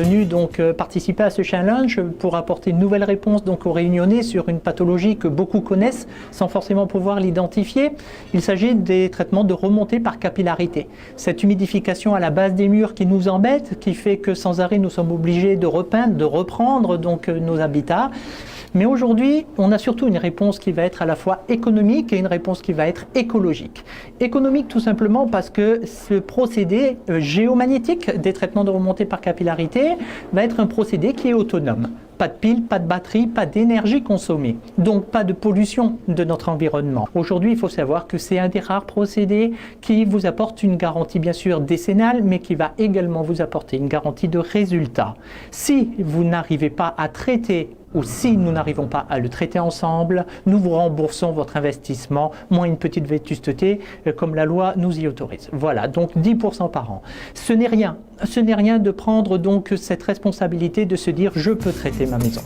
venu donc participer à ce challenge pour apporter une nouvelle réponse donc aux Réunionnais sur une pathologie que beaucoup connaissent sans forcément pouvoir l'identifier. Il s'agit des traitements de remontée par capillarité. Cette humidification à la base des murs qui nous embête, qui fait que sans arrêt nous sommes obligés de repeindre, de reprendre donc nos habitats. Mais aujourd'hui, on a surtout une réponse qui va être à la fois économique et une réponse qui va être écologique. Économique tout simplement parce que ce procédé géomagnétique des traitements de remontée par capillarité va être un procédé qui est autonome. Pas de pile, pas de batterie, pas d'énergie consommée. Donc pas de pollution de notre environnement. Aujourd'hui, il faut savoir que c'est un des rares procédés qui vous apporte une garantie bien sûr décennale, mais qui va également vous apporter une garantie de résultat. Si vous n'arrivez pas à traiter ou si nous n'arrivons pas à le traiter ensemble, nous vous remboursons votre investissement, moins une petite vétusteté, comme la loi nous y autorise. Voilà, donc 10% par an. Ce n'est rien de prendre donc cette responsabilité de se dire je peux traiter ma maison.